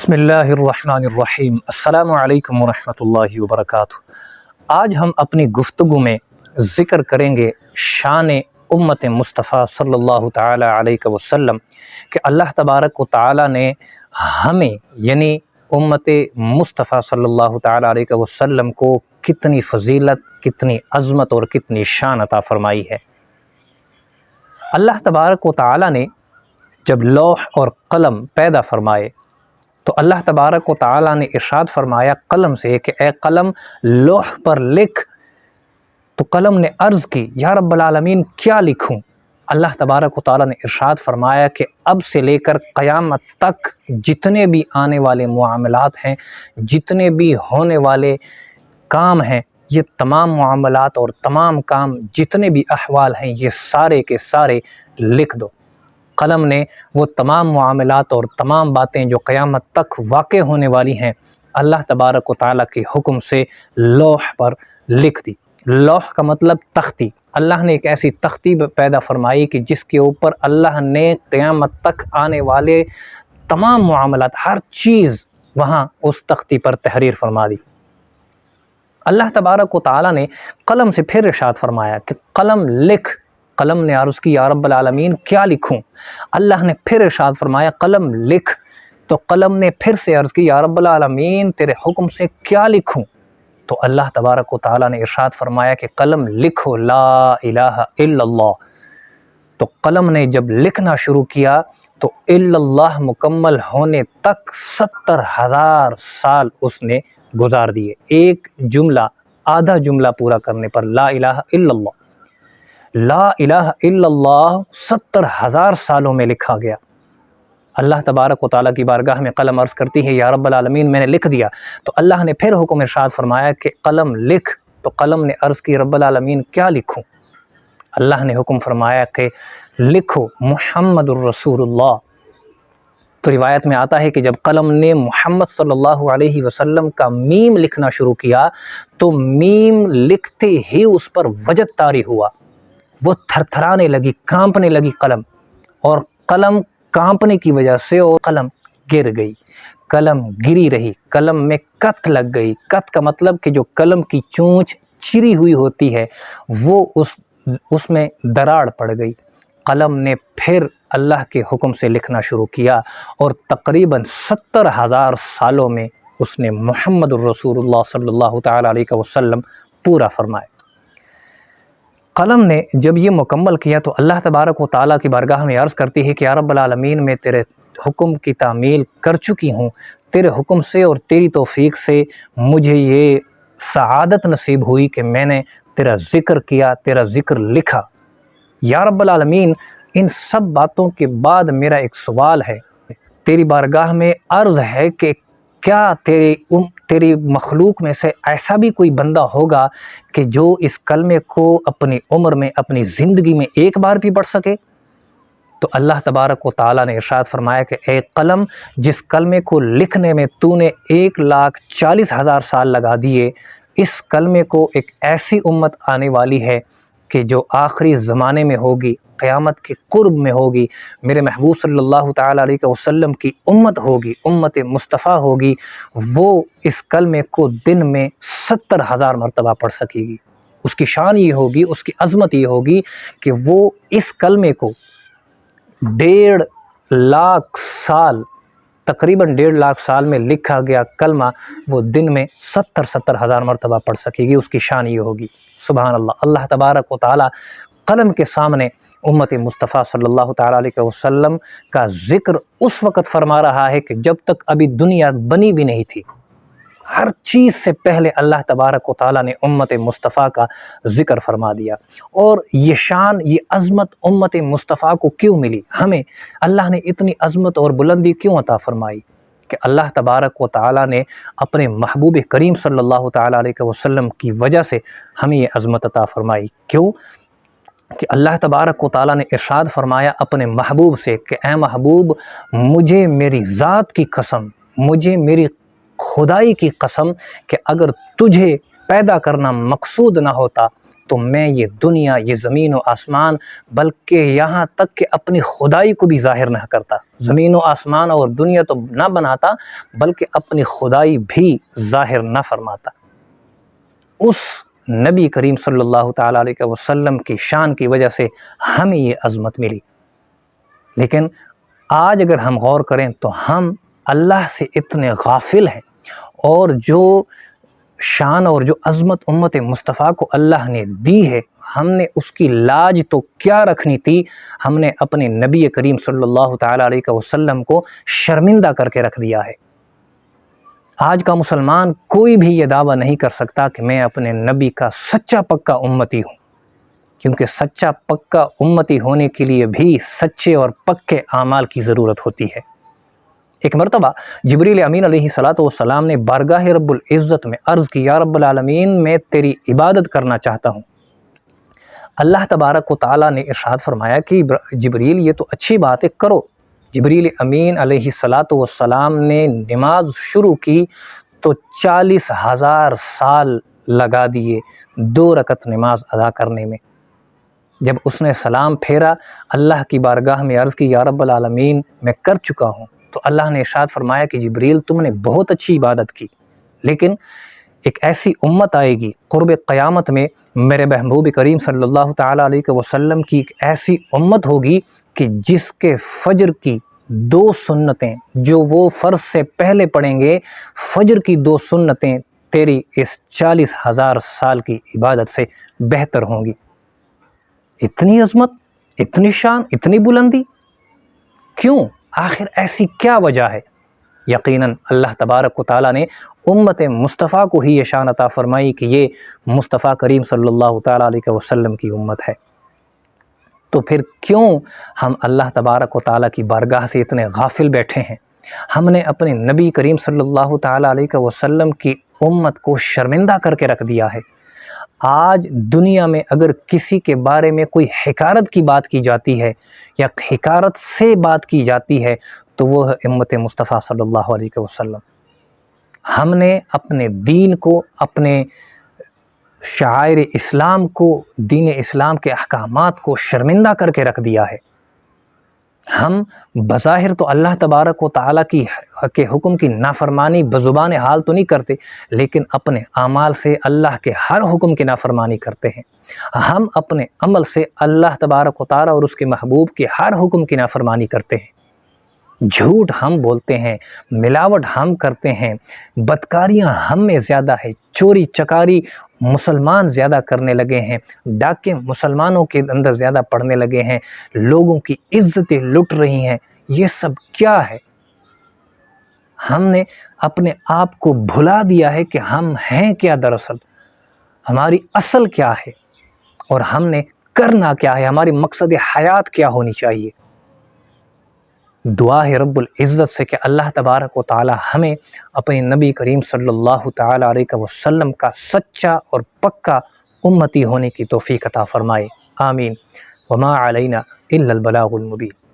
بسم اللہ الرحمن الرحیم۔ السلام علیکم ورحمۃ اللہ وبرکاتہ۔ آج ہم اپنی گفتگو میں ذکر کریں گے شان امت مصطفیٰ صلی اللہ تعالیٰ علیہ وسلم کہ اللہ تبارک و تعالیٰ نے ہمیں یعنی امت مصطفیٰ صلی اللہ تعالیٰ علیہ وسلم کو کتنی فضیلت، کتنی عظمت اور کتنی شان عطا فرمائی ہے۔ اللہ تبارک و تعالیٰ نے جب لوح اور قلم پیدا فرمائے تو اللہ تبارک و تعالیٰ نے ارشاد فرمایا قلم سے کہ اے قلم لوح پر لکھ۔ تو قلم نے عرض کی یا رب العالمین کیا لکھوں؟ اللہ تبارک و تعالیٰ نے ارشاد فرمایا کہ اب سے لے کر قیامت تک جتنے بھی آنے والے معاملات ہیں، جتنے بھی ہونے والے کام ہیں، یہ تمام معاملات اور تمام کام جتنے بھی احوال ہیں یہ سارے کے سارے لکھ دو۔ قلم نے وہ تمام معاملات اور تمام باتیں جو قیامت تک واقع ہونے والی ہیں اللہ تبارک و تعالیٰ کے حکم سے لوح پر لکھ دی۔ لوح کا مطلب تختی۔ اللہ نے ایک ایسی تختی پیدا فرمائی کہ جس کے اوپر اللہ نے قیامت تک آنے والے تمام معاملات، ہر چیز وہاں اس تختی پر تحریر فرما دی۔ اللہ تبارک و تعالیٰ نے قلم سے پھر ارشاد فرمایا کہ قلم لکھ۔ قلم نے عرض کی یا رب العالمین کیا لکھوں؟ اللہ نے پھر ارشاد فرمایا قلم لکھ۔ تو قلم نے پھر سے عرض کی یا رب العالمین تیرے حکم سے کیا لکھوں؟ تو اللہ تبارک و تعالیٰ نے ارشاد فرمایا کہ قلم لکھو لا الہ الا اللہ۔ تو قلم نے جب لکھنا شروع کیا تو الا اللہ مکمل ہونے تک 70,000 سال اس نے گزار دیے، ایک جملہ آدھا جملہ پورا کرنے پر لا الہ الا اللہ۔ لا الہ الا اللہ 70,000 سالوں میں لکھا گیا۔ اللہ تبارک و تعالیٰ کی بارگاہ میں قلم عرض کرتی ہے یا رب العالمین میں نے لکھ دیا۔ تو اللہ نے پھر حکم ارشاد فرمایا کہ قلم لکھ۔ تو قلم نے عرض کی رب العالمین کیا لکھوں؟ اللہ نے حکم فرمایا کہ لکھو محمد الرسول اللہ۔ تو روایت میں آتا ہے کہ جب قلم نے محمد صلی اللہ علیہ وسلم کا میم لکھنا شروع کیا تو میم لکھتے ہی اس پر وجد طاری ہوا، وہ تھر تھرانے لگی، کانپنے لگی قلم، اور قلم کانپنے کی وجہ سے وہ قلم گر گئی، قلم گری رہی، قلم میں کت لگ گئی۔ کت کا مطلب کہ جو قلم کی چونچ چری ہوئی ہوتی ہے وہ اس میں دراڑ پڑ گئی۔ قلم نے پھر اللہ کے حکم سے لکھنا شروع کیا اور تقریباً 70,000 سالوں میں اس نے محمد الرسول اللہ صلی اللہ تعالیٰ علیہ وسلم پورا فرمایا۔ قلم نے جب یہ مکمل کیا تو اللہ تبارک و تعالیٰ کی بارگاہ میں عرض کرتی ہے کہ یا رب العالمین میں تیرے حکم کی تعمیل کر چکی ہوں، تیرے حکم سے اور تیری توفیق سے مجھے یہ سعادت نصیب ہوئی کہ میں نے تیرا ذکر کیا، تیرا ذکر لکھا۔ یا رب العالمین ان سب باتوں کے بعد میرا ایک سوال ہے، تیری بارگاہ میں عرض ہے کہ کیا تیری مخلوق میں سے ایسا بھی کوئی بندہ ہوگا کہ جو اس کلمے کو اپنی عمر میں، اپنی زندگی میں ایک بار بھی پڑھ سکے؟ تو اللہ تبارک و تعالیٰ نے ارشاد فرمایا کہ اے قلم جس کلمے کو لکھنے میں تو نے 1,40,000 سال لگا دیے، اس کلمے کو ایک ایسی امت آنے والی ہے کہ جو آخری زمانے میں ہوگی، قیامت کے قرب میں ہوگی، میرے محبوب صلی اللہ تعالیٰ علیہ وسلم کی امت ہوگی، امت مصطفیٰ ہوگی، وہ اس کلمے کو دن میں 70,000 مرتبہ پڑھ سکے گی۔ اس کی شان یہ ہوگی، اس کی عظمت یہ ہوگی کہ وہ اس کلمے کو 1.5 سال، تقریباً 1.5 سال میں لکھا گیا کلمہ وہ دن میں 70,000 مرتبہ پڑھ سکے گی۔ اس کی شان یہ ہوگی۔ سبحان اللہ۔ اللہ تبارک و تعالیٰ قلم کے سامنے امت مصطفیٰ صلی اللہ تعالیٰ علیہ وسلم کا ذکر اس وقت فرما رہا ہے کہ جب تک ابھی دنیا بنی بھی نہیں تھی۔ ہر چیز سے پہلے اللہ تبارک و تعالیٰ نے امت مصطفیٰ کا ذکر فرما دیا۔ اور یہ شان، یہ عظمت امت مصطفیٰ کو کیوں ملی؟ ہمیں اللہ نے اتنی عظمت اور بلندی کیوں عطا فرمائی؟ کہ اللہ تبارک و تعالیٰ نے اپنے محبوب کریم صلی اللہ تعالیٰ علیہ وسلم کی وجہ سے ہمیں یہ عظمت عطا فرمائی۔ کیوں؟ کہ اللہ تبارک و تعالیٰ نے ارشاد فرمایا اپنے محبوب سے کہ اے محبوب مجھے میری ذات کی قسم، مجھے میری خدائی کی قسم کہ اگر تجھے پیدا کرنا مقصود نہ ہوتا تو میں یہ دنیا، یہ زمین و آسمان، بلکہ یہاں تک کہ اپنی خدائی کو بھی ظاہر نہ کرتا۔ زمین و آسمان اور دنیا تو نہ بناتا، بلکہ اپنی خدائی بھی ظاہر نہ فرماتا۔ اس نبی کریم صلی اللہ تعالیٰ علیہ وسلم کی شان کی وجہ سے ہمیں یہ عظمت ملی۔ لیکن آج اگر ہم غور کریں تو ہم اللہ سے اتنے غافل ہیں، اور جو شان اور جو عظمت امت مصطفیٰ کو اللہ نے دی ہے، ہم نے اس کی لاج تو کیا رکھنی تھی، ہم نے اپنے نبی کریم صلی اللہ تعالیٰ علیہ وسلم کو شرمندہ کر کے رکھ دیا ہے۔ آج کا مسلمان کوئی بھی یہ دعویٰ نہیں کر سکتا کہ میں اپنے نبی کا سچا پکا امتی ہوں، کیونکہ سچا پکا امتی ہونے کے لیے بھی سچے اور پکے اعمال کی ضرورت ہوتی ہے۔ ایک مرتبہ جبریل امین علیہ السلام نے بارگاہ رب العزت میں عرض کی، یا رب العالمین، میں تیری عبادت کرنا چاہتا ہوں۔ اللہ تبارک و تعالیٰ نے ارشاد فرمایا کہ جبریل یہ تو اچھی بات ہے، کرو۔ جبریل امین علیہ السلام نے نماز شروع کی تو 40,000 سال لگا دیے 2 رکعت نماز ادا کرنے میں۔ جب اس نے سلام پھیرا، اللہ کی بارگاہ میں عرض کی، یا رب العالمین، میں کر چکا ہوں، تو اللہ نے ارشاد فرمایا کہ جبریل، تم نے بہت اچھی عبادت کی، لیکن ایک ایسی امت آئے گی قرب قیامت میں، میرے محبوب کریم صلی اللہ تعالیٰ علیہ وسلم کی ایک ایسی امت ہوگی کہ جس کے فجر کی 2 سنتیں جو وہ فرض سے پہلے پڑھیں گے، فجر کی 2 سنتیں تیری اس 40,000 سال کی عبادت سے بہتر ہوں گی۔ اتنی عظمت، اتنی شان، اتنی بلندی کیوں؟ آخر ایسی کیا وجہ ہے؟ یقیناً اللہ تبارک و تعالیٰ نے امت مصطفیٰ کو ہی یہ شان عطا فرمائی کہ یہ مصطفیٰ کریم صلی اللہ تعالیٰ علیہ وسلم کی امت ہے۔ تو پھر کیوں ہم اللہ تبارک و تعالیٰ کی بارگاہ سے اتنے غافل بیٹھے ہیں؟ ہم نے اپنے نبی کریم صلی اللہ تعالیٰ علیہ وسلم کی امت کو شرمندہ کر کے رکھ دیا ہے۔ آج دنیا میں اگر کسی کے بارے میں کوئی حقارت کی بات کی جاتی ہے یا حقارت سے بات کی جاتی ہے تو وہ ہے امت مصطفیٰ صلی اللہ علیہ وسلم۔ ہم نے اپنے دین کو، اپنے شعائر اسلام کو، دین اسلام کے احکامات کو شرمندہ کر کے رکھ دیا ہے۔ ہم بظاہر تو اللہ تبارک و تعالیٰ کے حکم کی نافرمانی بزبان حال تو نہیں کرتے، لیکن اپنے اعمال سے اللہ کے ہر حکم کی نافرمانی کرتے ہیں۔ ہم اپنے عمل سے اللہ تبارک و تعالیٰ اور اس کے محبوب کے ہر حکم کی نافرمانی کرتے ہیں۔ جھوٹ ہم بولتے ہیں، ملاوٹ ہم کرتے ہیں، بدکاریاں ہم میں زیادہ ہے، چوری چکاری مسلمان زیادہ کرنے لگے ہیں، ڈاکے مسلمانوں کے اندر زیادہ پڑنے لگے ہیں، لوگوں کی عزتیں لٹ رہی ہیں۔ یہ سب کیا ہے؟ ہم نے اپنے آپ کو بھلا دیا ہے کہ ہم ہیں کیا دراصل، ہماری اصل کیا ہے، اور ہم نے کرنا کیا ہے، ہماری مقصد حیات کیا ہونی چاہیے۔ دعا ہے رب العزت سے کہ اللہ تبارک و تعالی ہمیں اپنے نبی کریم صلی اللہ تعالی علیہ وسلم کا سچا اور پکا امتی ہونے کی توفیق عطا فرمائے، آمین۔ وما علینا الا البلاغ المبین۔